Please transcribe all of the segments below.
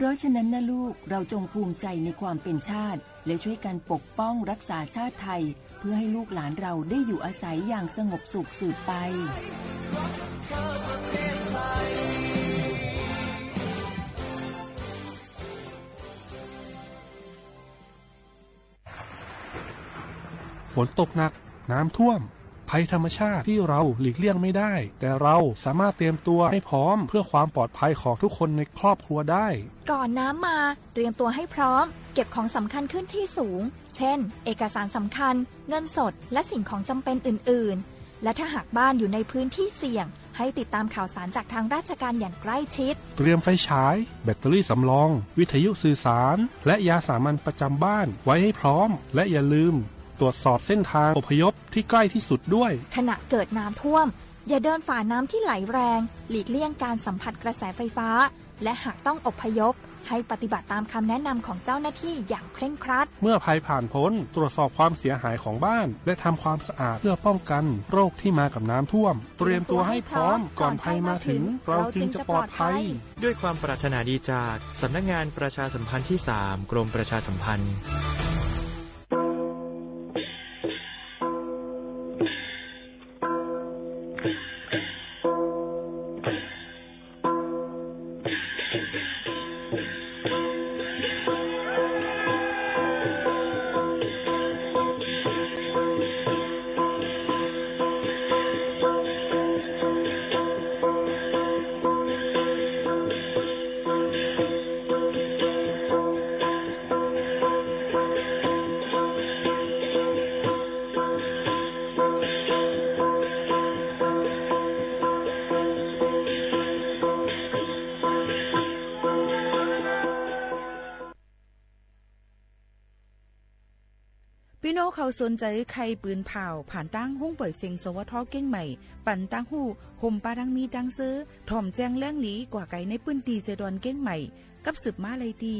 เพราะฉะนั้นนะลูกเราจงภูมิใจในความเป็นชาติและช่วยกันปกป้องรักษาชาติไทยเพื่อให้ลูกหลานเราได้อยู่อาศัยอย่างสงบสุขสืบไปฝนตกหนักน้ำท่วมภัยธรรมชาติที่เราหลีกเลี่ยงไม่ได้แต่เราสามารถเตรียมตัวให้พร้อมเพื่อความปลอดภัยของทุกคนในครอบครัวได้ก่อนน้ำมาเตรียมตัวให้พร้อมเก็บของสำคัญขึ้นที่สูงเช่นเอกสารสำคัญเงินสดและสิ่งของจำเป็นอื่นๆและถ้าหากบ้านอยู่ในพื้นที่เสี่ยงให้ติดตามข่าวสารจากทางราชการอย่างใกล้ชิดเตรียมไฟฉายแบตเตอรี่สำรองวิทยุสื่อสารและยาสามัญประจำบ้านไว้ให้พร้อมและอย่าลืมตรวจสอบเส้นทางอพยพที่ใกล้ที่สุดด้วยขณะเกิดน้ำท่วมอย่าเดินฝ่าน้ำที่ไหลแรงหลีกเลี่ยงการสัมผัสกระแสไฟฟ้าและหากต้องอพยพให้ปฏิบัติตามคำแนะนำของเจ้าหน้าที่อย่างเคร่งครัดเมื่อภัยผ่านพ้นตรวจสอบความเสียหายของบ้านและทำความสะอาดเพื่อป้องกันโรคที่มากับน้ำท่วมเตรียมตัวให้พร้อมก่อนภัยมาถึงเราจึงจะปลอดภัยด้วยความปรารถนาดีจากสำนักงานประชาสัมพันธ์ที่3กรมประชาสัมพันธ์พี่น้องเขาสนใจใครปืนเผาผ่านตั้งหุ้งปล่อยเสียงสวทเก้งใหม่ปั่นตั้งหู้ห่มปาดังมีดังซื้อถ่อมแจ้งแล้งหลีกว่าไก่ในปื้นตีเจดอนเก้งใหม่กับสืบมาเลยดี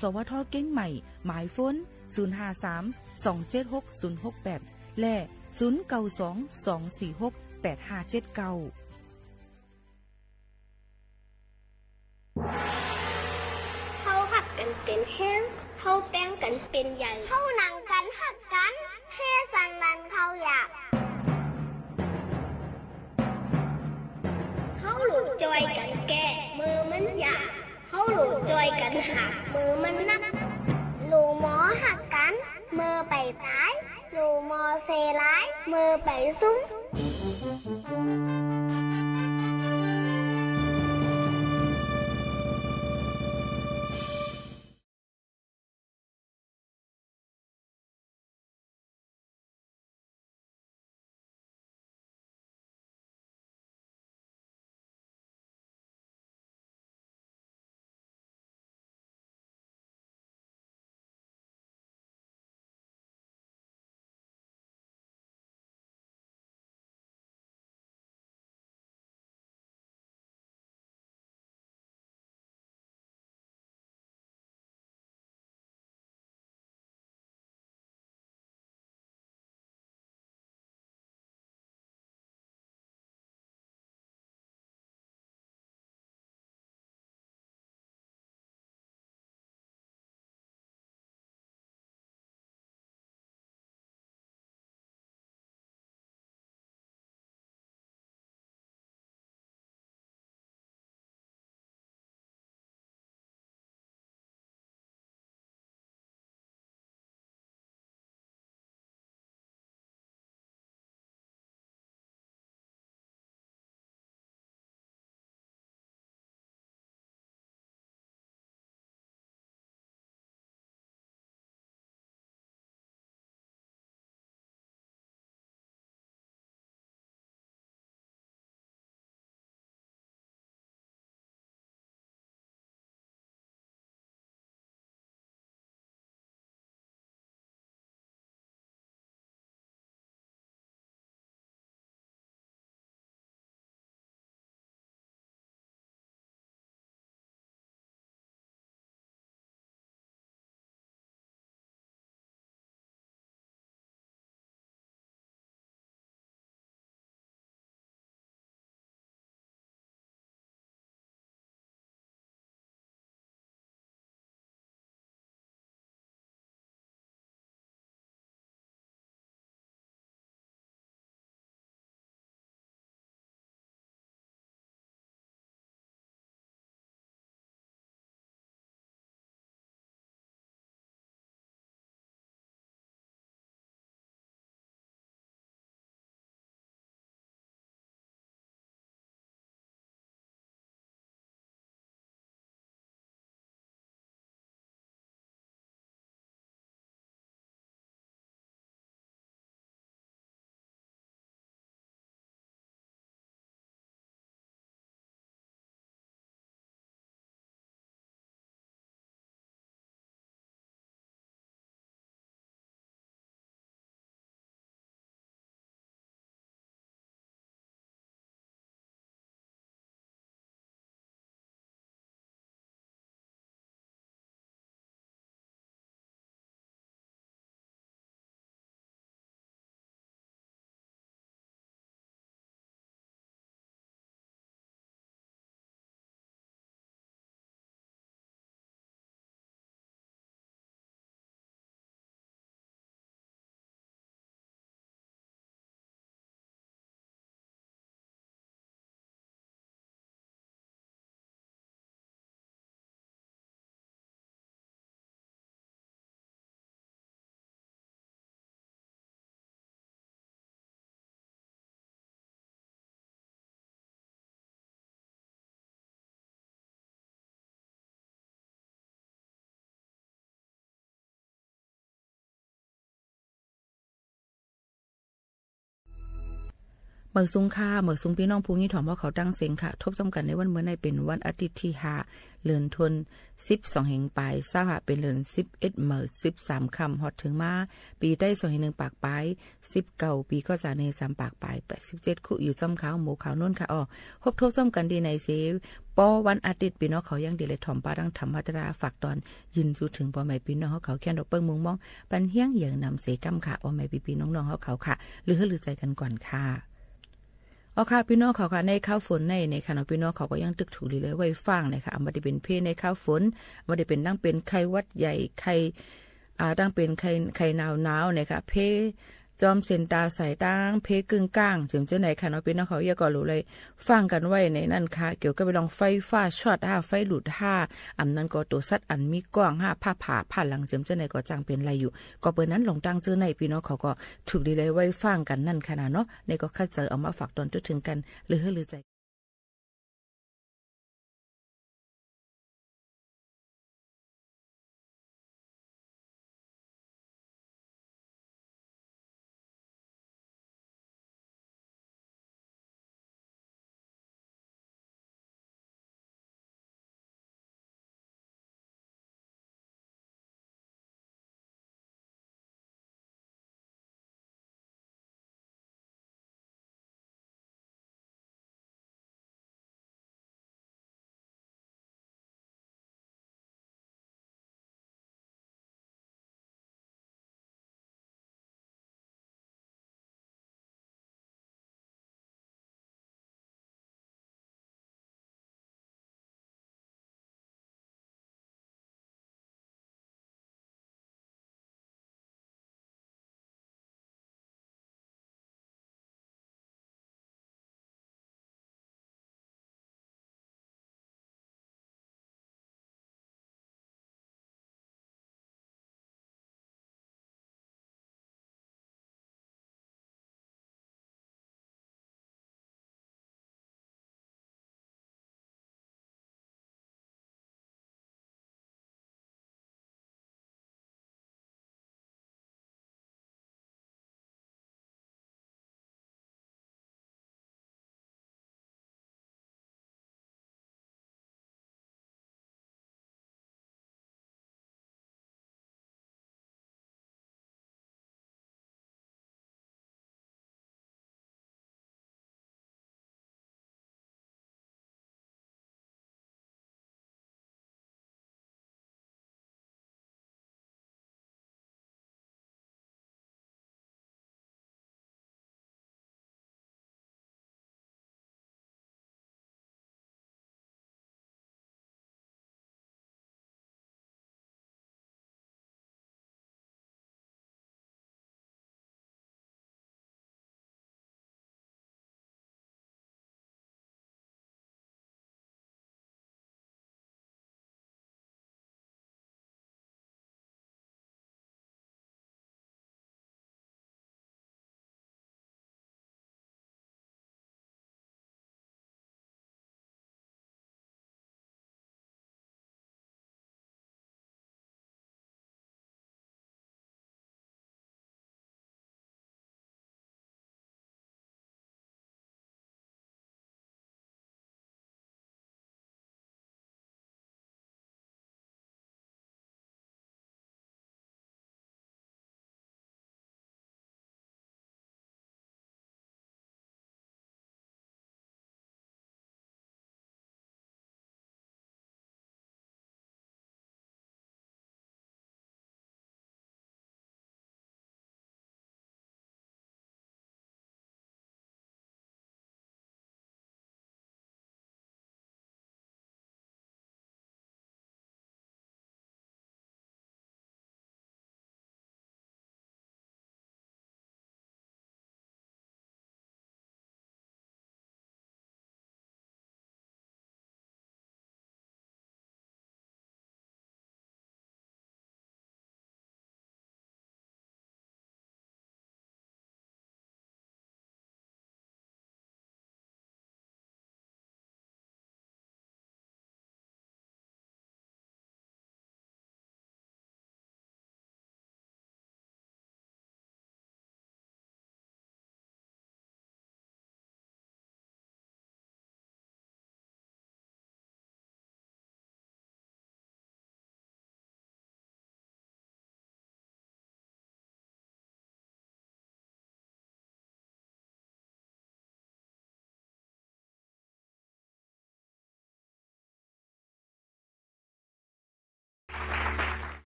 สวทเก้งใหม่หมายฝน053-276-068และ0922468579เขาหักกันเป็นแห้งเขาแป้งกันเป็นใหญ่เขานั่งกันหักกันแค่สั่งนั้นเขาอยากเขาหลุดจอยกันแก่มือมันอยากเขาหลุดจอยกันหักมือมันนักลูหมอหักกันมือไปตายลูหมอเซร้ายมือไปซุ้ม เมื่อซุงค่าเมื่อซุงพี่น้องผู้นี้ถอมว่าเขาตั้งเสียงค่ะทบซ้ำกันในวันเมื่อในเป็นวันอาทิตย์ที่5เดือนธันวาคม12แห่งปลายทราบว่าเป็นเดือน11เมื่อ13ค่ำฮอดถึงมาปีได้2.1ปากปลาย19ปีก็จะใน3ปากปลาย87คู่อยู่จ้ำขาวหมูขาวนุ่นค่ะครบทบซ้ำกันดีในเซปอวันอาทิตย์พี่น้องเขายังดีเลยถ่อมป้าดังธรรมตราฝากตอนยินสู่ถึงปอใหม่พี่น้องเขาแค่นดอกเปิ้งมุงมองปันเฮียงเหยื่อนำเสกำค่ะปอใหม่พี่น้องเขาค่ะหรือใจกันก่อนค่ะค่ะพี่น้องเขาค่ะในข้าวฝนในค่ะพี่น้องเขาก็ยังตึกถูเลยไว้ฟังนะคะบ่ได้เป็นเพในข้าวฝนบ่ได้เป็นตั้งเป็นไข้วัดใหญ่ไข้ตั้งเป็นไข้หนาวนะคะเพจอมเส้นตาสายตั้งเพกึ่งกลางจึงจะไหนค่ะพี่น้องเขาอย่าก็รู้เลยฟังกันไว้ในนั่นค่ะเกี่ยวกับไปลองไฟฟ้าช็อตไฟหลุดอันนั้นก็ตัวสัตว์อันมีกว้างผ้าผ่าผ่านหลังจึงจะไหนก็จังเป็นไรอยู่ก็เปิ้นนั้นลงตั้งเจอในพี่น้องเขาก็ถูกดีเลยไว้ฟังกันนั่นค่ะเนาะในก็คัดเจอเอามาฝากตอนจนถึงกันหรือใจ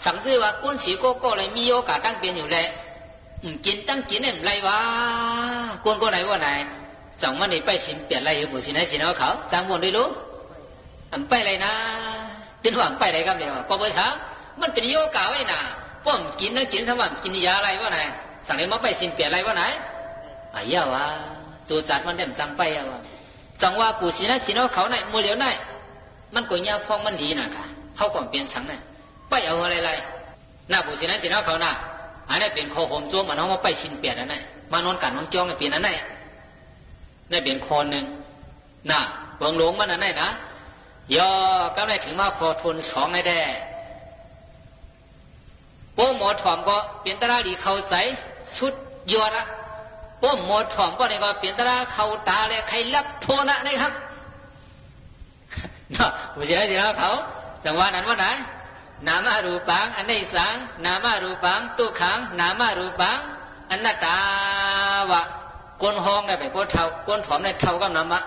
สั่งซื้อว่าก้นสีโก้โก้เลยมีโอกาสตั้งเป็นอยู่เลยกินตั้งกินเนี่ยไรวะก้นก็ไหนว่าไหนจังมันนี่ไปสินเปลี่ยนไรอยู่บุสินไหนสินเอาเขาจังวนด้วยรู้ไปอะไรนะเป็นหวังไปอะไรกันเดียวก็ไปถามมันเป็นโยกาไว้น่ะป้อมกินนะกินสมบัติกินยาอะไรวะไหนสั่งเลยมาไปสินเปลี่ยนอะไรวะไหนไอ้ยาวะตัวจัดมันเด่นจังไปอะวะจังว่าปู่สินไหนสินเอาเขาไหนมือเหลียวไหนมันก็ยาพองมันดีนะค่ะเขาก่อนเปลี่ยนสังเนี่ยไปเอาอะไรหน้าปู่สินไหนสินเอาเขาน่ะอันนี้เป็นโคหมจ้วมันเอามาไปสินเปลี่ยนนั่นแหละมานอนกันนอนจ้องเนี่ยเปลี่ยนนั่นแหละนี่เป็นคนหนึ่งน่ะเบิ่งหลวงมันนั่นแหละนะย่อก็ได้ถึงมาขอทุนสองในแด่โป้หมอถ่อมก็เปลี่ยนตราดีเข้าใจสุดยอดละโป้หมอถ่อมก็เนี่ยก็เปลี่ยนตราเข้าตาเลยใครรับโทษนะนะครับเนาะผู้ชายที่เราเขาจังหวะนั้นว่าไหนนามารูปังอันนี้สังนามารูปังตุขังนามารูปังอันนัตตาวะก้นห้องได้ไปก้นเท่าก้นถ่อมได้เท่ากับน้ำมะ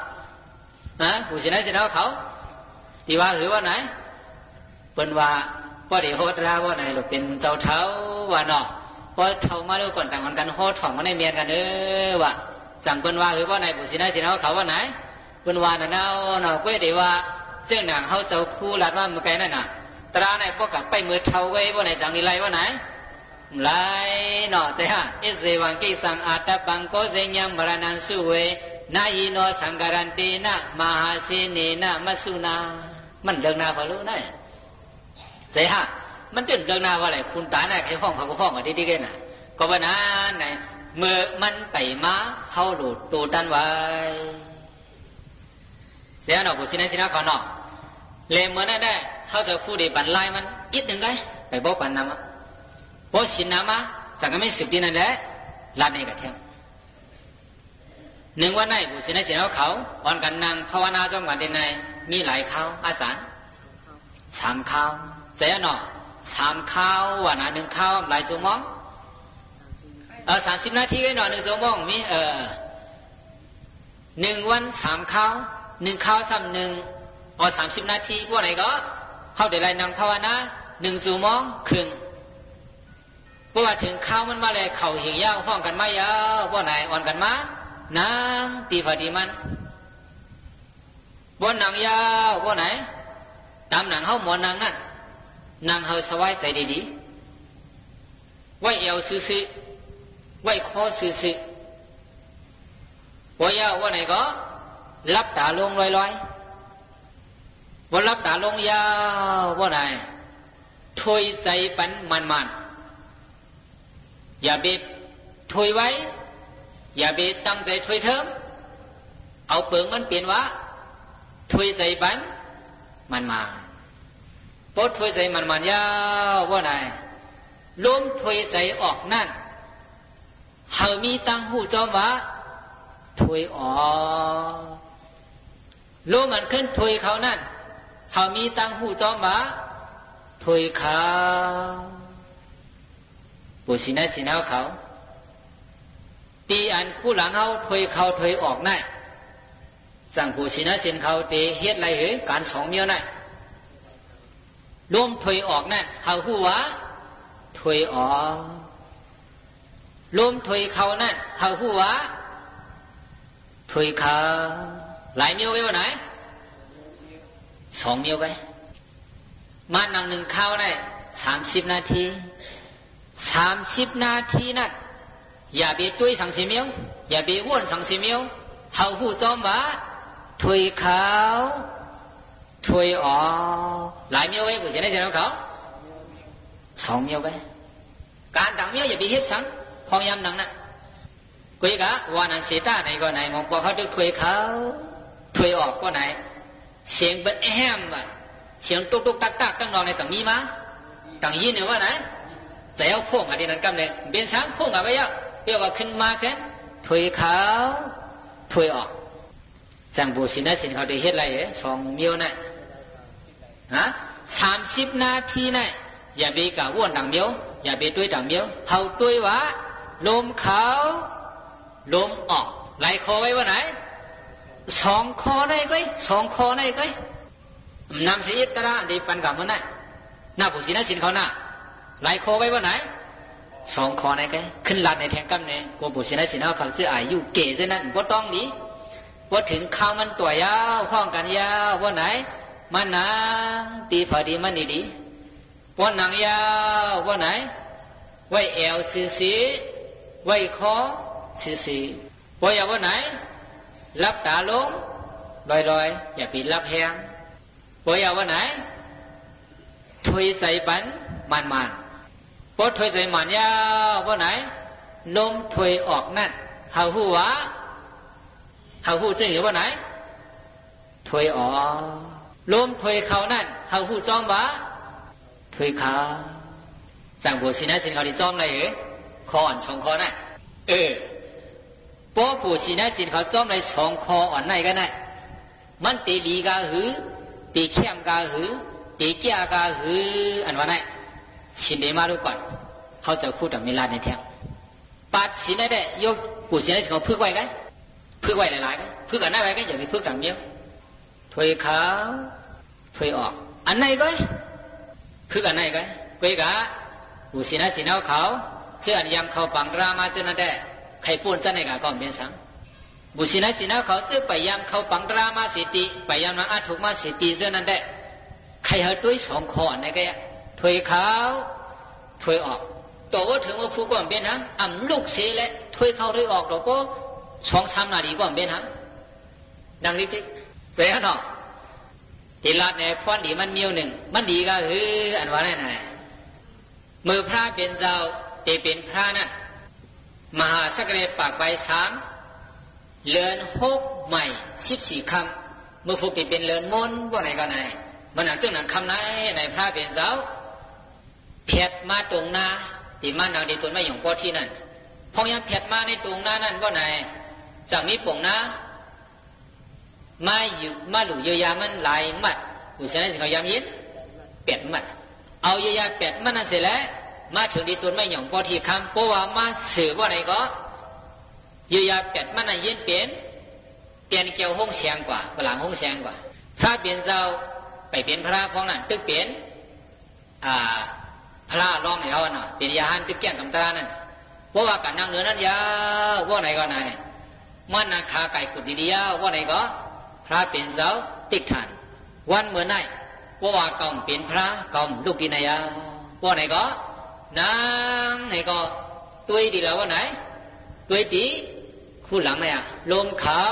นะผู้ชายที่เราเขาที่ว่าหรือว่าไหนเป็นว่าพอดีโหดราว่าไหนเราเป็นเจ้าเท้าว่าเนาะพอเท่ามาด้วยก่อนต่างกันโหดถ่อมมาในเมียนกันว่าจังเป็นว่าหรือว่าไหนผู้ชายที่เราเขาว่าไหนเป็นว่าน่ะเนาะก็ดีว่าเจ้าหนังเขาเจ้าคู่หลัดว่าเมื่อไงนั่นน่ะตราไหนพวกกับไปมือเท่าไว้ว่าไหนจังนี่ไรว่าไหนไรเนาะแต่ฮะอิเสวังกิสังอาตปังโกเสยังมรณังสุเวนายีโนสังการันตีนะมหาเสนีนะมัสุนามันเดินหน้าพอรู้นะเสียฮะมันเดินหน้าว่าอะไรคุณตาไหนใครห้องเขาก็ห้องกันดีๆกันน่ะก็ว่านั้นไหนเมื่อมันไปมาเขาหลุดตูดันไว้เสียหนอบุษย์สินะก่อนเนาะเลยเมื่อนั้นได้เขาจะคู่ดีบันไลมันอีกหนึ่งไงไปบอกปันน้ำบอกสินน้ำมาจากกันไม่สิบดีนั่นแหละลาดในกระเทียมหนึ่งวันไหนบุษย์สินะเขาอ่อนกันนางภาวนาจอมกันที่ไหนมีหลายข้าวอาสาร3 ข้าวเสียหนอ3 ข้าววันน่ะ1 ข้าวหลายชั่วโมง30 นาทีก็หนอ1 ชั่วโมงมี1 วัน3 ข้าว1 ข้าว130 นาทีพวกไหนก็เขาเดี๋ยวไรนางภาวนา1 ชั่วโมงครึ่งเพราะว่าถึงข้าวมันมาเลยเข่าเหี่ยวยาวห้องกันมายาวพวกไหนอ่อนกันมานางตีพอดีมันบนหนังยาวบนไหนตามหนังเขาหมอนหนังนั่นหนังเขาสบายใส่ดีๆไว้เอวซื่อๆไว้คอซื่อๆบนยาวบนไหนก็รับตาลงลอยๆบนรับตาลงยาวบนไหนถอยใจปันมันอย่าเบ็ดถอยไว้อย่าเบ็ดตั้งใจถอยเถิมเอาเปลือกมันเปลี่ยนวะถอยใจปันมันมาปดถอยใจมันยาวว่าไหนล้มถอยใจออกนั่นเฮามีตั้งหูจอมวะถอยออกล้มมันขึ้นถอยเขานั่นเฮามีตั้งหูจอมวะถอยเขาปุสินะสินะเขาตีอันคู่หลังเขาถอยเขาถอยออกนั่นสั่งผู้สินะสินเขาตีเฮ็ดไรเหรอการ2 เมียวนั่นล้มถอยออกนั่นเขาหูวะถอยออกล้มถอยเขานั่นเขาหูวะถอยเขาหลายเมียวไว้วันไหน2 เมียวไว้มานั่ง1 ข้าวได้30 นาที30 นาทีนั่นอย่าไปตุ้ย30 เมียวอย่าไปว้วน30 เมียวเขาหูจอมวะถอยเขาถอยออกหลายเมียวไว้ผู้ชายจะเอาเขา2 เมียวไว้การดังเมียวอย่าไปเฮ็ดสังพองยำหนังนั่นกุยกะวานันเสตาไหนก็ไหนมองบอกเขาดึกถอยเขาถอยออกก็ไหนเสียงเป็นแฮมอ่ะเสียงตุกตุกตักตักตั้งนองในจังมีมาจังยินเนี่ยว่าไหนจะเอาพ่งอะไรนั่นกันเลยเป็นสังพ่งอะไรก็เปรี้ยวก็ขึ้นมาแค่ถอยเขาถอยออกจังบุษินะสินเขาได้เฮ็ดอะไร2 เมียวน่ะฮะ30 นาทีน่ะอย่าไปกะว่นดังเมียวอย่าไปตุ้ยดังเมียวเขาตุ้ยวะลมเขาลมออกไหลคอไว้ว่าไหน2 คอได้ก็2 คอได้ก็นำเสียตระดีปันกับมันน่ะหน้าบุษินะสินเขาน่ะ หลายคอไว้ว่าไหน2คอไหนกันขึ้นลานในแทงกำเนี่ยกูบุษณะสินเอาเขาซื้ออายุเก๋ซะนั่นบ่ต้องนี้ว่าถึงข้าวมันตัวยาวห้องกันยาวว่าไหนมันนางตีพอดีมันดีว่าหนังยาวว่าไหนไว้เอวสีไว้คอสีว่าอย่าว่าไหนรับตาลงลอยอย่าปีรับแหงว่าอย่าว่าไหนถอยใส่ปันมันพอถอยใส่มันยาวว่าไหนลมถอยออกนั่นเฮาหูวะเฮาหูซึ่งอยู่ว่าไหนถอยออกลมถอยเข้านั่นเฮาหูจ้องวะถอยเข้าจังบุษณะสินเขาที่จ้องอะไรเหรอคออ่อนสองคอนั่นพอบุษณะสินเขาจ้องใน2คออ่อนไหนกันน่ะมันตีลีกาหือตีเข้มกาหือตีแก่กาหืออันว่าไหนสินเดมาดูก่อนเขาจะพูดแต่ไม่ลาในแถวปัดสินได้ยกบุษณะสินเขาพึกไว้กันพึกไว้หลายๆกันพึกกันได้ไว้กันอย่าไปพึกต่างเดียวถอยเขาถอยออกอันไหนก็พึกอันไหนก็กุยกะบุษณะสินเอาเขาเชื่ออันยำเขาปังรามาเชื่อนั่นได้ใครพูดจะไหนกะก็เป็นสังบุษณะสินเอาเขาเชื่อไปยำเขาปังรามาสิติไปยำนางอาถุกมาสิติเชื่อนั่นได้ใครเอาด้วย2คอไหนก็ถอยเขาถอยออกตัวว่าถึงว่าผู้ก่อนเป็นฮะลูกเสียและถอยเข้าถอยออกเราก็2-3 นาทีก่อนเป็นฮะดังนี้ที่เสียเนาะที่ลาดในฟ้อนดีมันมีหนึ่งมันดีก็คืออันว่าแน่นมือพระเป็นเจ้าเตเป็นพระนั่นมหาสักเรปากใบ3เลือน6ใหม่14 คำมือฟุกที่เป็นเลือนมนว่าไหนก็ไหนมันหนังซึ่งหนังคำไหนในพระเป็นเจ้าเพียดมาตรงนาที่มาหนังดีตัวไม่หยงพอที่นั่นพองยังเพียดมาในตรงนานั่นว่าไหนจะมีป่งนะมาอยู่มาหลู่เยียวยามันหลายมัดผู้ชนะสิเขายำยิน8 มัดเอาเยียวยา8 มัดนั่นเสร็จแล้วมาถึงดีตัวไม่หยงพอที่คำเพราะว่ามาสื่อว่าไหนก็เยียวยา8 มัดนั่นยินเปลี่ยนเกี่ยวห้องเสียงกว่าหลังห้องเสียงกว่าพระเปลี่ยนเจ้าไปเปลี่ยนพระของนั้นตึกเปลี่ยนพระร้องในเขาน่ะเป็นยาหันตึกแก่งกำตรานั่นเพราะว่าการนั่งเนื้อนั้นยาวว่าไหนก็ไหนมันนาคาไก่กุดดียาวว่าไหนก็พระเป็นเจ้าติดฐานวันเหมือนไหนว่าก่อมเป็นพระก่อมลูกดีนายาว่าไหนก็นางไหนก็ตัวดีแล้วว่าไหนตัวดีคู่หลังไหนลมเขา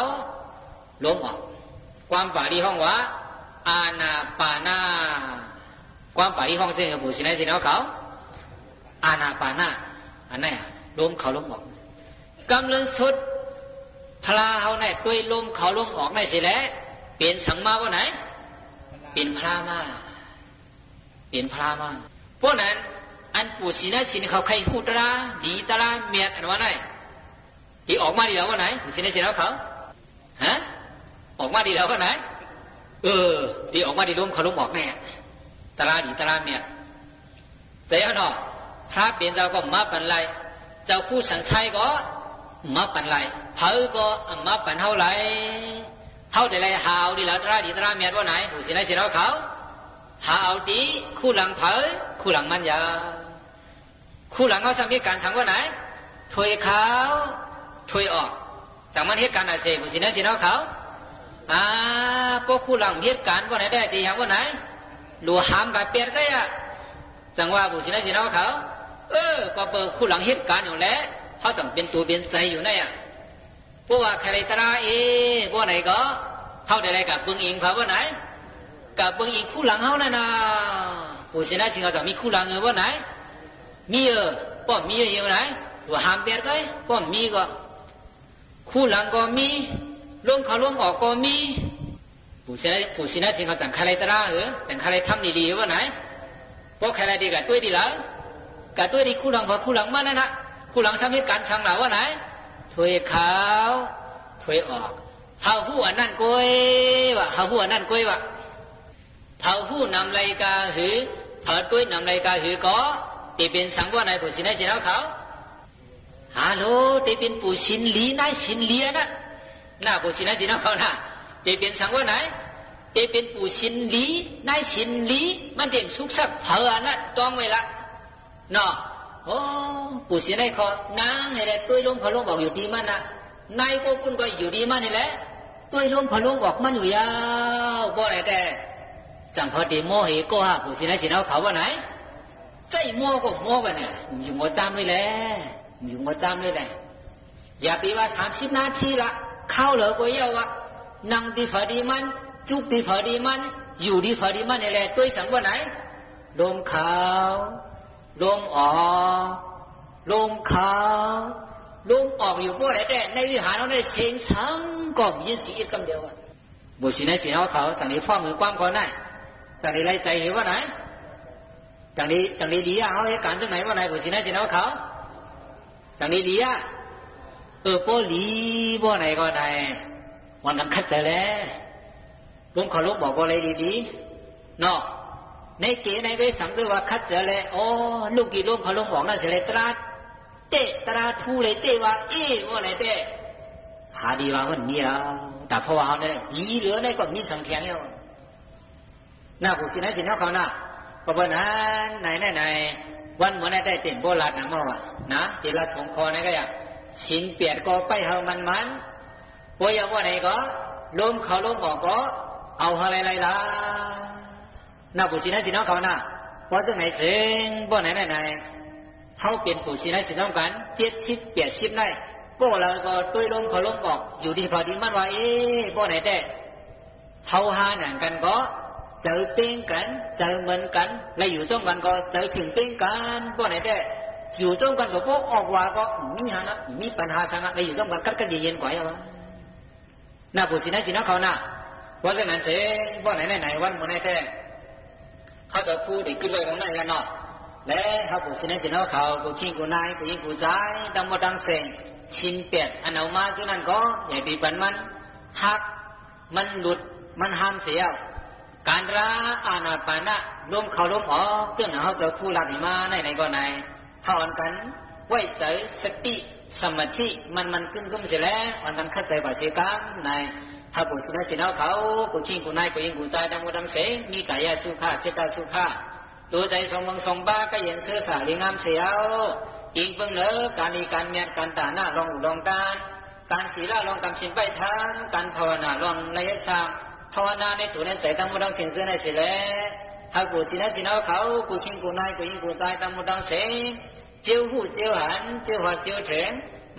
ลมออกความป่าดีห้องว่าอาณาปานาความป่าดีห้องเส้นกับผู้สินสินเอาเขาอาณาปานาอันไหนลมเขาลมออกกำลังสุดพลาเขาไหนตัวลมเขาลมออกไหนสิแล้วเปลี่ยนสังมาว่าไหนเปลี่ยนพลามาเปลี่ยนพลามาเพราะนั้นอันผู้สินสินเขาใครหูตราดีตราเมียดอันว่าไหนที่ออกมาดีแล้วว่าไหนผู้สินสินเอาเขาฮะออกมาดีแล้วว่าไหนที่ออกมาดีลมเขาลมออกแน่ตราดีตราเมียดเสียหนอพระเปลี่ยนเจ้าก็มาปันไรเจ้าผู้สังชัยก็มาปันไรเผาก็มาปันเท่าไรเท่าแต่ไรหาวดีแล้วตราดีตราเมียดว่าไหนผู้สินสินเอาเขาหาเอาดีคู่หลังเผาคู่หลังมันยาคู่หลังเขาสำเร็จการสั่งว่าไหนถอยเขาถอยออกจากมันเหตุการณ์อะไรผู้สินสินเอาเขาพวกคู่หลังเหตุการณ์ว่าไหนได้ดีอย่างว่าไหนหลัวหามกับเปียกก็อ่ะจังว่าผู้สินสินเอาเขาก็เปิดคู่หลังเหตุการณ์อยู่แล้วเขาต้องเป็นตัวเป็นใจอยู่ในเพราะว่าใครตราว่าไหนก็เขาได้อะไรกับเบิ้งอิงเขาว่าไหนกับเบิ้งอิงคู่หลังเขานั่นนะผู้สินสินเขาจะมีคู่หลังว่าไหนมีป้อมมีอยู่ไหนหลัวหามเปียกก็ป้อมมีก็คู่หลังก็มีลมเขาลมออกก็มีผู้สินสินเขาสั่งใครตราสั่งใครทำดีๆว่าไหนเพราะใครดีกับตัวดีแล้วกับตัวดีคู่หลังพอคู่หลังมานั่นนะคู่หลังสำเร็จการสั่งหล่าว่าไหนถอยเขาถอยออกเผาผู้อันนั่นก้อยวะเผาผู้อันนั่นก้อยวะเผาผู้นำไรกาหือเผาตัวนำไรกาหือก็ตีเป็นสังว่าไหนผู้สินสินเอาเขาฮัลโหลตีเป็นผู้สินลีนายสินเลียนะหน้าผู้สินสินเอาเขานะตีเป็นสังว่าไหนตีเป็นผู้สินลีนายสินลีมันเด่นสุกสักเผาอันนั้นต้องไว้ละ เนาะโอ้ปู่สิได้ขอนางนี่แหละตุ้ยล้มเขาล้มบอกอยู่ดีมันน่ะนายก็คุณก็อยู่ดีมันนี่แหละตุ้ยล้มเขาล้มบอกมันอยู่ยาวบ่ได้แต่จังพอดีโมเหก็ฮะปู่สิได้สิเอาเขาว่าไหนใจโมก็โมกันเนี่ยอยู่หมดตามเลยแหละอยู่หมดตามเลยแหละอย่าไปว่า30 นาทีละเข้าเหรอก็เยาว่านั่งดีพอดีมันจุกดีพอดีมันอยู่ดีพอดีมันนี่แหละตุ้ยสั่งว่าไหนลมขาวลมออกลมขาวลมออกอยู่บ่ได้แต่ในวิหารเราได้เสียงทั้งก็ยินเสียงคำเดียวบุษย์ในสีเอาเขาต่างนี้ฟ้องมือกว้างก่อนได้ต่างนี้ไล่ใจเห็นว่าไหนต่างนี้ดีเอาเหตุการณ์ที่ไหนว่าไหนบุษย์ในสีเอาเขาต่างนี้ดีโปลีบ่ไหนก็ไหนวันนั้นคัดใจแล้วลมเขาลมบอกว่าอะไรดีๆเนาะในเก๋ในเวสังด้วยว่าคัดเจอเลยโอ้ลูกกี่ลมเขาลมบอกนั่นเสียเลยตราเตะตราทูเลยเตะว่าว่าอะไรเตะหาดีว่ามันมีแล้วแต่พอเอาเนี่ยยีเหลือในก็มีสังเกตแล้วหน้าผู้ที่ไหนที่น้าเขาหน้าประเมินนั้นไหนวันเหมือนได้เต็มโบราณนะมั่วนะที่รัดของคอนี่ก็อย่างชินเปียดก็ไปเฮามันป่วยว่าไหนก็ลมเขาลมบอกก็เอาอะไรล่ะน่าผู้ชีนะที่น้องเขาน่ะเพราะซึ่งไหนเองบ่ไหนเขาเปลี่ยนผู้ชีนะที่น้องกันเปลี่ยนชิปได้พวกเราก็ตุ้ยลมเขาลมบอกอยู่ดีพอดีมันว่าบ่ไหนแต่เขาหาหนังกันก็เจอเต้งกันเจอเหมือนกันแล้วอยู่ต้องกันก็เจอถึงเต้งกันบ่ไหนแต่อยู่ต้องกันก็พวกออกว่าก็มีหานะมีปัญหาทางอะไรอยู่ต้องกันกันเย็นกว่าอย่างนั้นน่าผู้ชีนะที่น้องเขาน่ะเพราะฉะนั้นเองบ่ไหนวันบ่ไหนแต่เขาจะพูดอีกขึ้นเลยตรงนั้นกันเนาะและเขาผู้สินจินเขาผู้ชิงผู้นายผู้หญิงผู้ชายดำมาดังเสงชินเปียดอันเอามาคือนั่นก็อย่าปีปันมันหักมันหลุดมันห้ามเสียการราอาณาปานะล้มเขาล้มออกเรื่องเขาจะพูดหลักมาในก็ไหนเขาอ่อนกันไว้ใจสติสมาธิมันขึ้นเสียแล้วอ่อนกันเข้าใจกว่าเสียกันในถ้าผู้ที่นั่นจินเขาผู้ชิงผู้นายผู้หญิงผู้ชายดำมาดังเสงมีกายสุขาเจตสุขาตัวใจทรงมังทรงบ้าก็ยังเสื้อสาลีงามเสียวอิงเพิ่งเลิกการดีการเมียนการตาหน้าลองอุดมการศีลลองกำชินไปทางการภาวนาลองระยะทางภาวนาในตัวนั้นใจตั้งมุดังเสียงเสื้อในสิแลถ้าผู้ที่นั่นจินเขาผู้ชิงผู้นายผู้หญิงผู้ชายตั้งมุดังเสงเจียวหูเจียวหันเจียวหัดเจียวเถิง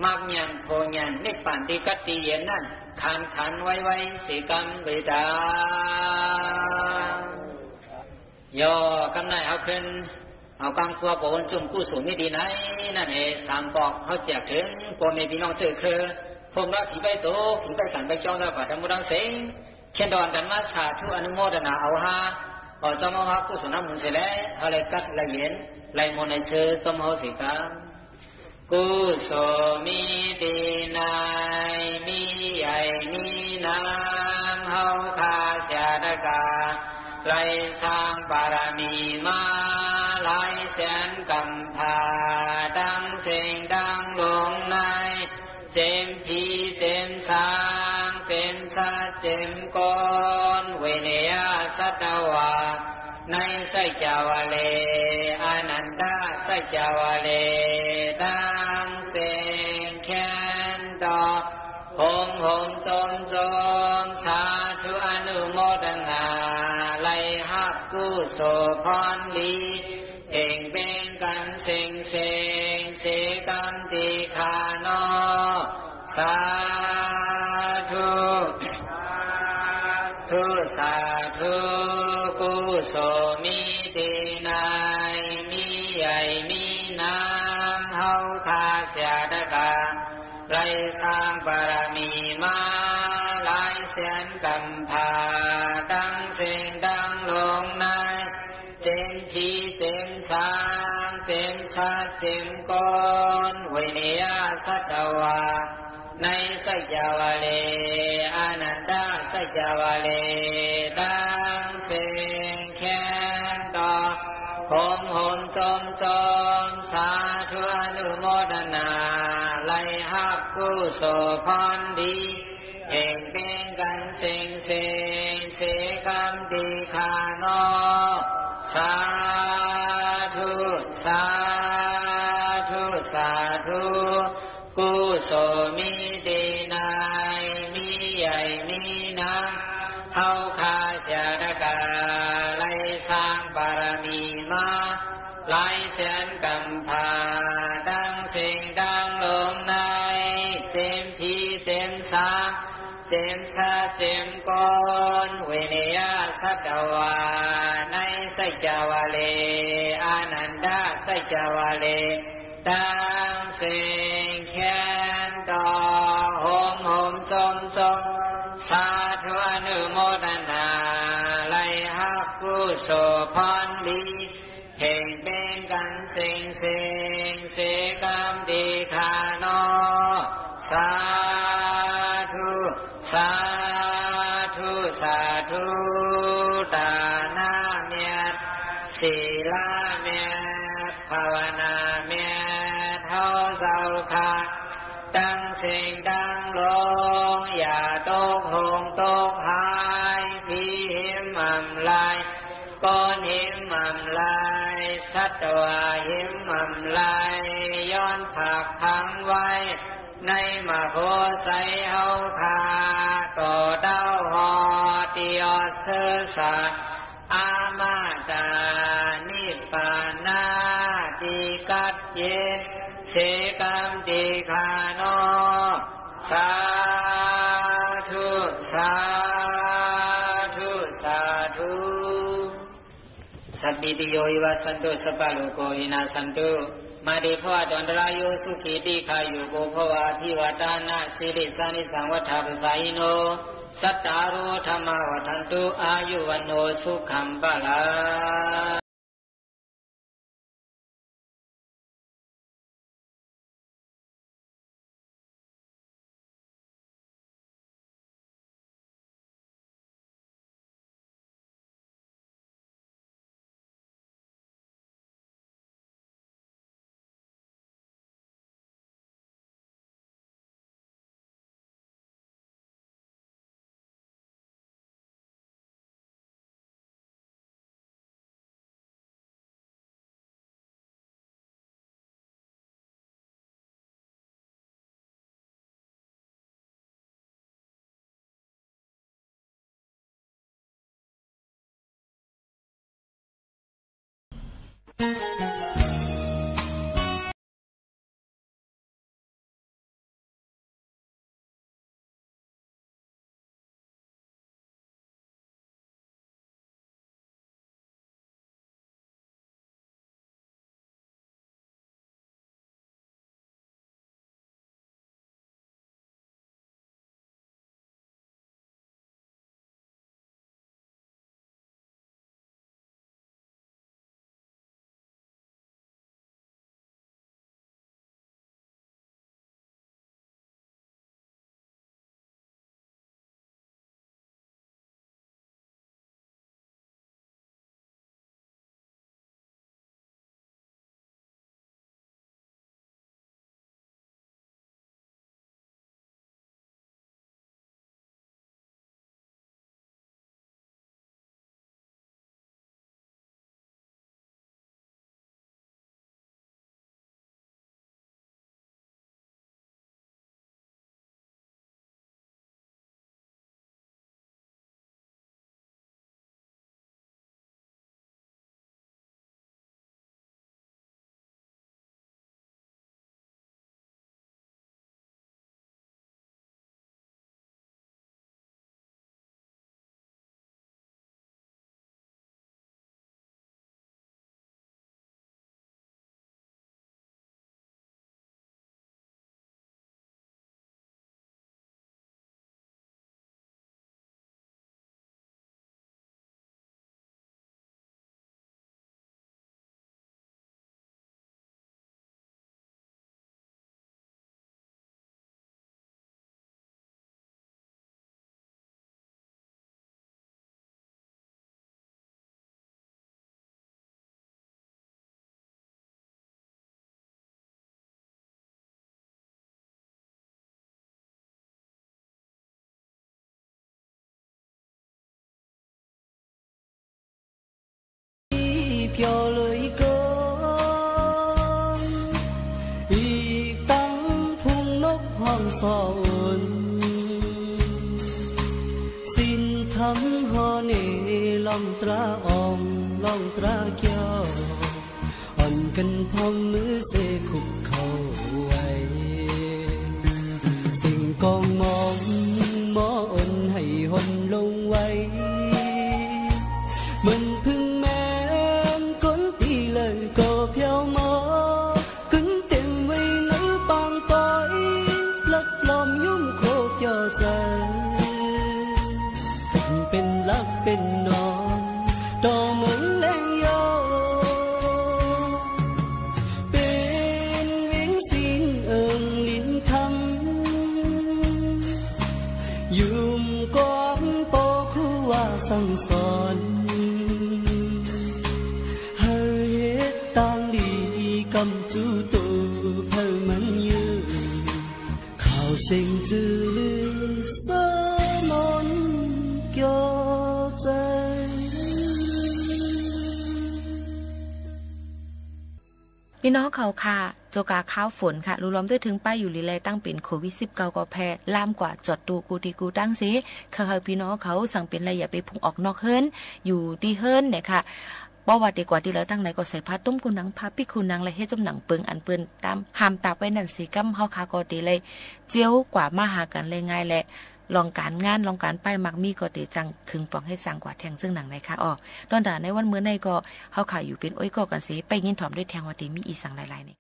มากยันโพยันนิพพานที่กัตติเย็นนั่นขันไว้สิกรรมเวดาย่อกำไรเอาขึ้นเอากำตัวโกนจุ่มกู้สูงไม่ดีไหนนั่นเองสามปอกเขาแจกถึงโกนในพี่น้องเจอคือพงรักขี่ไปโตขี่ไปสันไปจ้องแล้วกว่าธรรมดังเสียงเขียนดอนกันมาสาธุอนุโมทนาเอาฮาเอาจอมฮักกู้สูงน้ำมันเสร็จแล้วอะไรกัดละเย็นไรโมในเชื่อต้มเขาสิกรรมกุศลมีดีนายมีใหญ่มีน้ำเฮาคาจารกาไล่สร้างบารมีมาหลายแสนกำพาดังเสียงดังลงในเจมพีเจมทางเจมทัดเจมกอนเวเนียสัตวาในไสจาวเลอนันตาไสจาวเลดังเสียงแค้นต่อโหมจมสาธุอนุโมทนาไลหักกุศลพรลีเองเป็นกันเสงเกรรมติคานอสาธุสาธุกุศลมีดีนายมีใหญ่มีน้ำเฮาคาเสียดกาไรสร้างบารมีมาหลายแสนกำพาดังเสียงดังลงในเต็มทีเต็มทางเต็มชาติเต็มก้อนเวเนียสัตวาในไสจาวเลอนันตาไสจาวเลดังเสียงแค้นต่อโหมจมสาธุอนุโมทนาไลหักกุศลพรดีเองเป็นกันเสงกรรมติคานอสาธุ สาธุกุศลมีดีนายมีใหญ่มีน้ำเฮาคาจารกาไล่สร้างบารมีมาหลายแสนกำพาดังสิ่งดังลงในเต็มพีเต็มสาเต็มชาเต็มก้อนเวเนียสัตวาในสัจจวาเลอานันดาสัจจวาเลดังสิ่งแค้นดอกโหมโหมจมจมสาธุอนุโมทนาไลหักผู้โสพรลีแห่งเป็นกันสิ่งเสกรรมดีคานอสาธุสาธุสาธุตานาเมียศีลาเมียภาวนาเมียเท่าเจ้าค่ะตั้งสิ่งดังลงอย่าตกหงตกหายผีหิมมำลายก้อนหิมมำลายสัตวาหิมมำลายย้อนผักพังไว้ในมาโพไสเฮาคาต่อเต้าหอติยอดเสสะอามาตานิปปานาติกัดเยเสกรรมติคานอสาธุสาธุสาธุสัพพิติโยวิวัสสันตุสัพพะโลกโควินาศสันตุมาเดภวะตันตรายโยสุขีติขายุโกภวะทิวตานะสิริสานิสังวัฏฐาปสายโนสัตตารุธรรมวัฏันตุอายุวันโนสุขัมปะลา ห้องสอนสินทำหอเนลองตราอองลองตราเกี่ยวอ่อนกันพร้อมมือเสคุกเข้าไว้สิ่งกองมองมออ่อนให้หนลงไว้มันพึ่งแม่นก้นตีเลยก็เพียวมอขึ้นเต็มไว้ในปางปอยลักลอมยุ่มโคกย่อใจเป็นลักเป็นนอนดอเหมือนแรงโยเป็นเวียงสินเอิงลิ้นคำยุ่มกวามโปคู่ว่าสั่งสอนเฮ็ดตางลีกำจูตูเพิ่มมันยืนข่าวเสียงจื้อสมนเกี่ยวใจพี่น้องเขาค่ะโจกาข้าวฝนค่ะรู้ล้อมด้วยถึงป้ายอยู่ลีแลตั้งเป็นโควิด19ก็แพร่ล่ามกว่าจอดตูกูตีกูตั้งสิเขาพี่น้องเขาสั่งเป็นอะไรอย่าไปพุ่งออกนอกเฮิรนอยู่ดีเฮิรนเนี่ยค่ะบ่ว่าดีกว่าที่แล้วตั้งไหนก็ใส่ผ้าต้มกุนังผ้าปิกุนังและเฮ็ดจมหนังเปิงอันเปิ้นตามห้ามตากไว้นั่นสิกำเฮาคาก็ดีเลยเจียวกว่ามาหากันเลยง่ายแหละลองการงานลองการป้ายมักมีก็เดจังคึงปองให้สั่งกว่าแทงซึ่งหนังไหนคะอ๋อตอนด่าในวันมื้อในก็เฮาขายอยู่เป็นอ้อยก็กันสิไปยินถ่อมด้วยแทงว่าติมีอีสังหลายๆนี่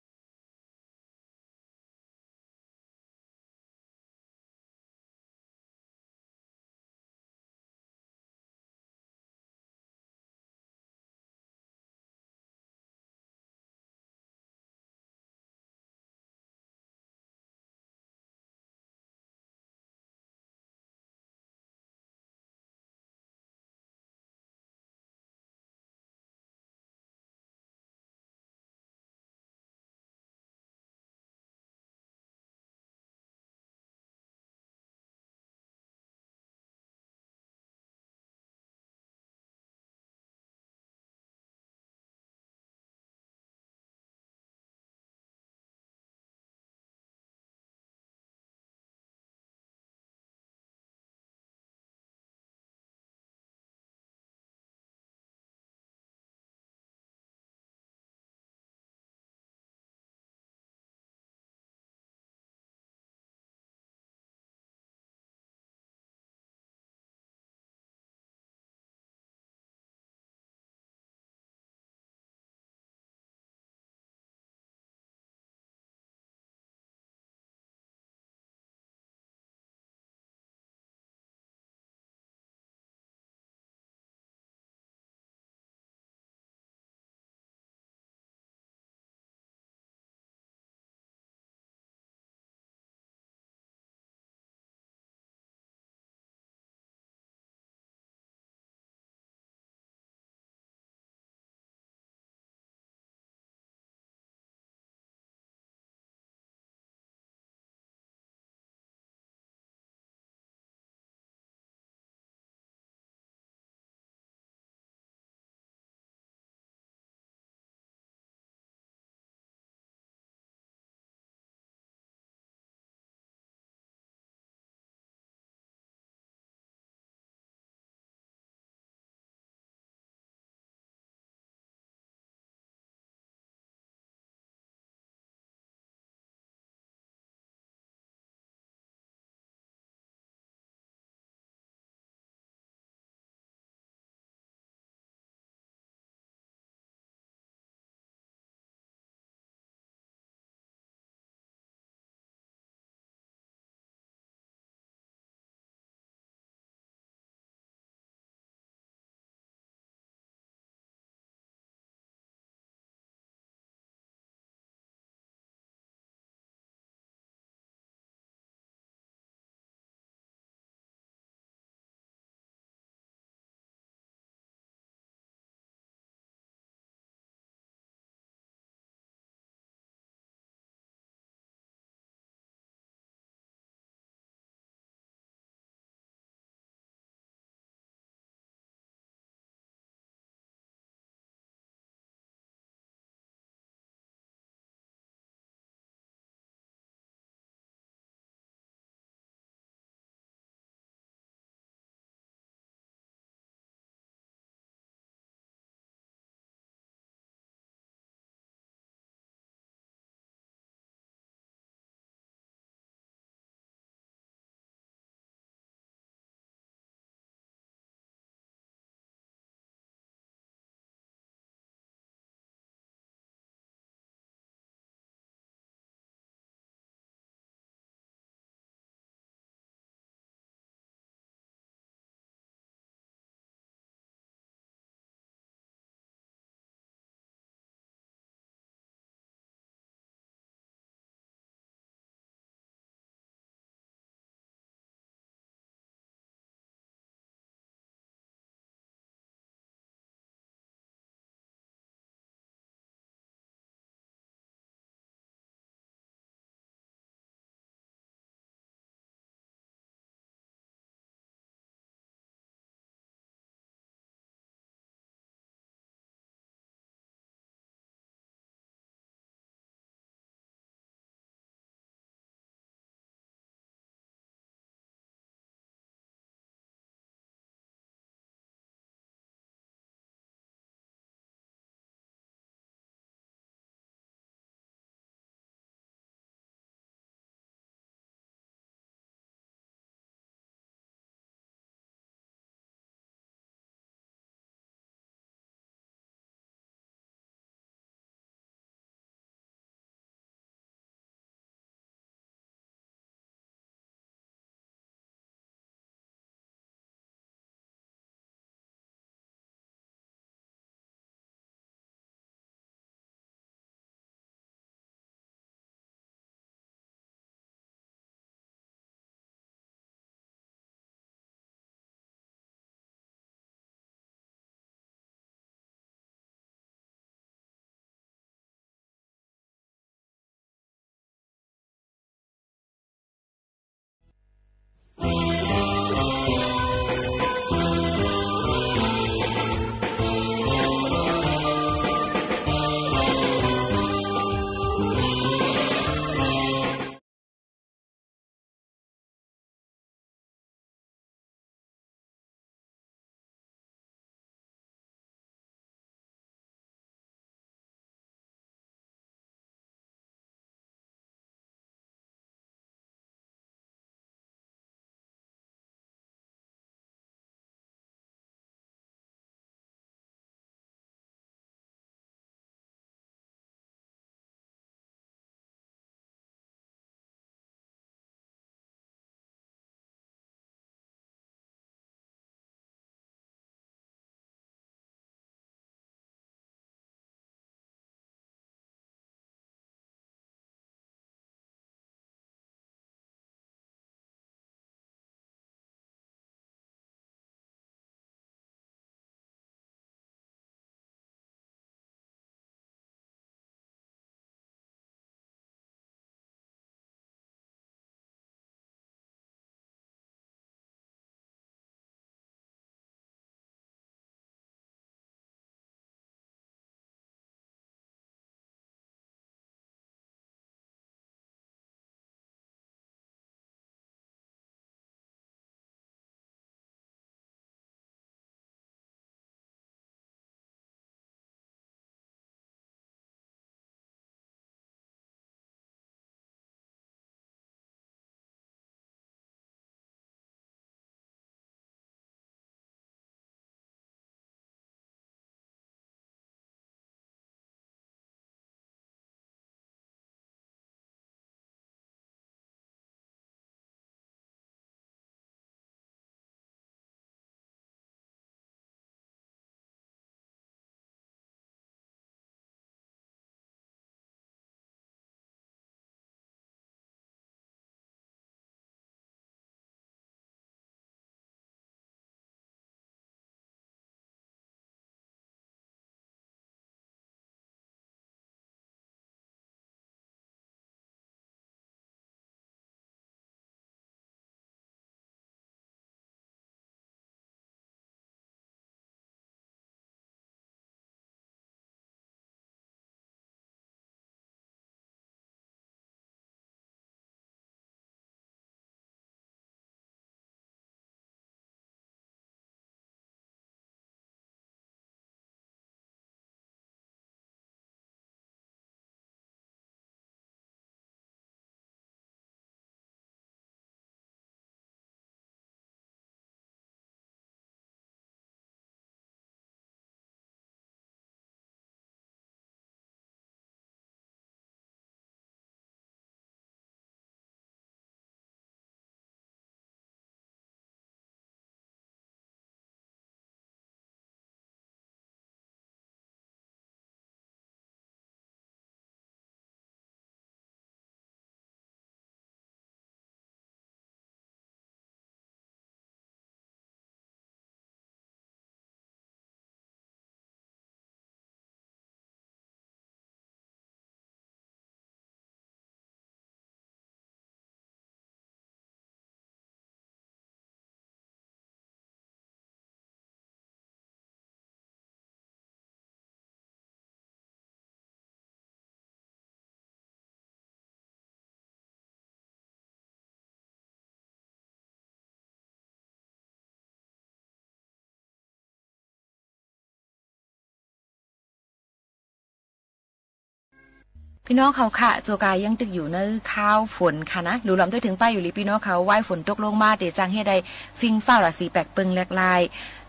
พี่น้องเขาค่ะโจกายยังตึกอยู่ในข้าวฝนค่ะนะรู้ลำด้วยถึงป้ายอยู่ลีพี่น้องเขาไหว้ฝนตกลงมาเดจังเฮ็ดใดฟิงฟ้าราศีแปลกเปิงแหลกลาย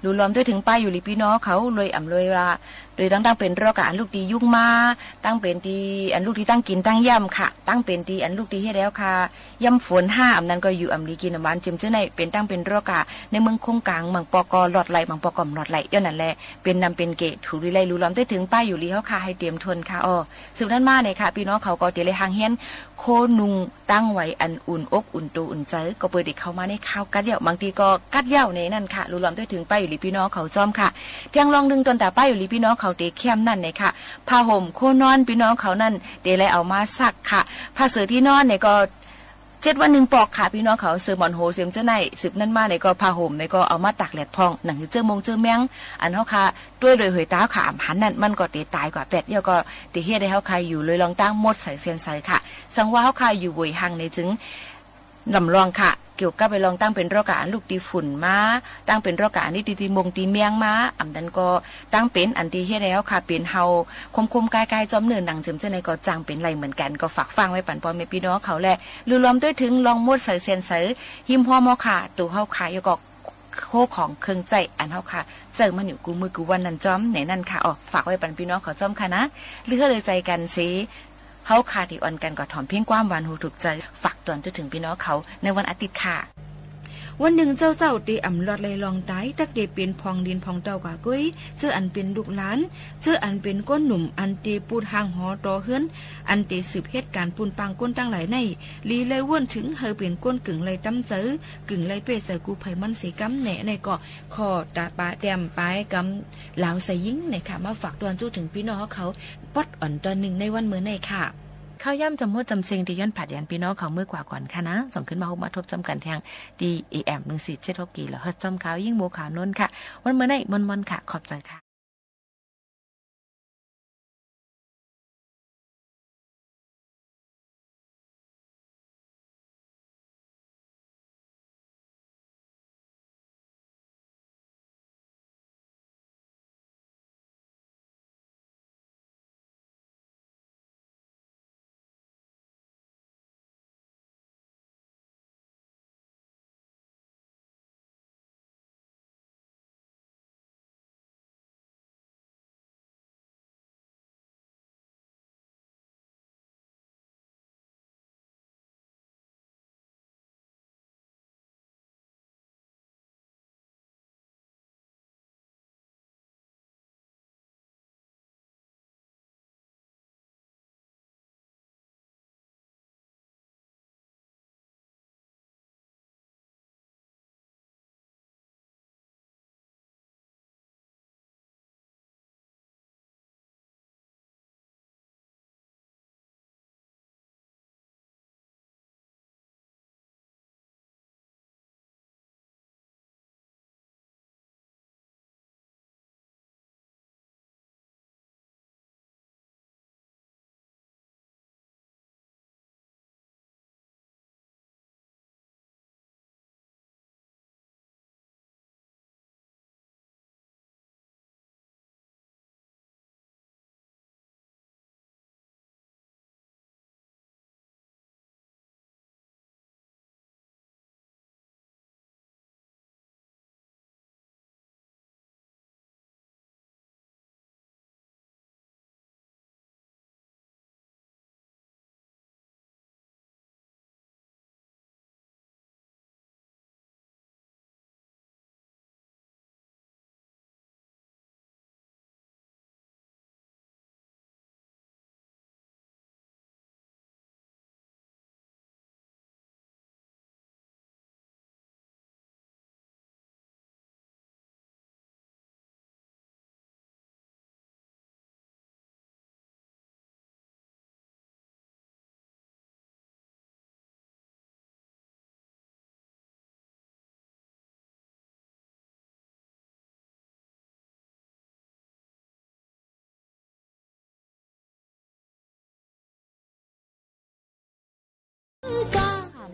รู้ล้อมด้วยถึงป้ายอยู่ลีพี่น้องเขาเลยอ่ำเลยละโดยตั้งเป็นรอกอันลูกดียุ่งมาตั้งเป็นตีอันลูกที่ตั้งกินตั้งย่ำค่ะตั้งเป็นตีอันลูกดีให้แล้วค่ะย่ำฝน5อำนั้นก็อยู่อำลีกินอำวานจิมเจ้าในเป็นตั้งเป็นรอกะในเมืองคงกลางเมืองปกหลอดไหลเมืองปกอมหลอดไหลย้อนนั่นแหละเป็นนำเป็นเกตถูกริไลรู้ล้อมด้วยถึงป้ายอยู่ลีเขาค่ะให้เตรียมทนค่ะสืบนั้นมาเนี่ยค่ะพี่น้องเขาก็เตเลยหางเฮียนโคนุงตั้งไว้อันอุ่นอกอุ่นตัวอุ่นใจก็เปิดเด็กเข้ามาในข้าวกัดเหย่าบางทีก็กัดเหย่าในนั่นค่ะรู้ล้อมด้วยถึงป้ายอยู่ลีพี่น้องเขาจอมค่ะเที่ยงลองดึงตนแต่ป้ายอยู่ลีพี่น้องเขาเตเข้มนั่นค่ะผ้าห่มโคนอนพี่น้องเขานั่นเดเลยเอามาซักค่ะผ้าเสื้อที่นอนเนี่ยก็7 วัน 1 ปอกค่ะพี่น้องเขาเสื้อหมอนโฮเสียมเจ้าในสืบนั่นมาเนี่ยก็ผ้าห่มเนี่ยก็เอามาตากแดดพองหนังเจอมงเจอแมงอันเฮาค่ะด้วยเลยเหยตาขามหันนั่นมันก็เตตายกว่า8เดียวก็เตเฮ็ดได้เฮาค่ะอยู่เลยลองตั้งหมดใส่เซียนใส่ค่ะสังว่าเฮาค่ะอยู่บวยหังในจึงลำลองค่ะเกี่ยวกับไปลองตั้งเป็นรอกะอันลูกตีฝุ่นมาตั้งเป็นรอกะอันนี้ตีมงตีเมียงมาอำนั้นก็ตั้งเป็นอันที่เฮ็ดแล้วค่ะเป็นเฮาคมๆกายๆจอมเนินหนังจึมเจ้าในก็จังเป็นไรเหมือนกันก็ฝากฟังไว้ปั่นปอแม่พี่น้องเขาแหละลือล้อมด้วยถึงลองมดใส่เซียนใส่หิมพอมอค่ะตู่เฮาขายก็โคของเครื่องใจอันเฮาค่ะเจอมันอยู่กูมือกูวันนั้นจอมไหนนั่นค่ะฝากไว้ปั่นพี่น้องเขาจอมค่ะนะเลือเลยใจกันสิเฮาคาที่อ่อนกันก็ถอมเพียงความหวานหูถูกใจฝากตอนจนถึงพี่น้องเขาในวันอาทิตย์ค่ะวันหนึ่งเจ้าตีอ่ำลอดเลยลองตายตักเดเป็นพองดินพองเต้ากว่ากุ้ยเจออันเป็นลูกหลานเจออันเป็นก้นหนุ่มอันตีปูดหางหอต่อเฮือนอันตีสืบเหตุการณ์ปูนปังก้นตั้งหลายในลีเลยว่นถึงเฮอเป็นก้นกึ่งเลยตั้มเจอกึ่งเลยเปใส่กูไผ่มันสีกำแหน่ในเกาะคอตาปาแดมปลายกำเหลาใส่ยิ้งในค่ะมาฝากตอนจู้ถึงพี่น้องเขาปอดอ่อนตอนหนึ่งในวันเมื่อในค่ะข้าวย่ำจำมดจำเซงที่ย้อนผัดยันพี่น้องเขาเมื่อกว่าก่อนค่ะนะส่งขึ้นมาหุบมาทบจำกันทาง DAM 1476กิโลเฮิรตซ์จำขาวยิ่งโมขาวนนค่ะวันเมื่อในมนค่ะขอบใจค่ะ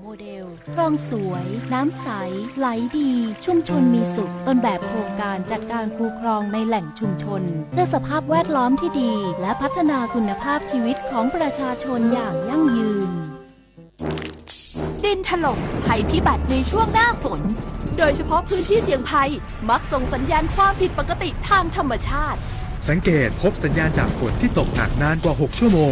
โมเดลคลองสวยน้ำใสไหลดีชุมชนมีสุขต้นแบบโครงการจัดการคูคลองในแหล่งชุมชนเพื่อสภาพแวดล้อมที่ดีและพัฒนาคุณภาพชีวิตของประชาชนอย่างยั่งยืนดินถล่มภัยพิบัติในช่วงหน้าฝนโดยเฉพาะพื้นที่เสี่ยงภัยมักส่งสัญญาณความผิดปกติทางธรรมชาติสังเกตพบสัญญาณจากฝนที่ตกหนักนานกว่า6 ชั่วโมง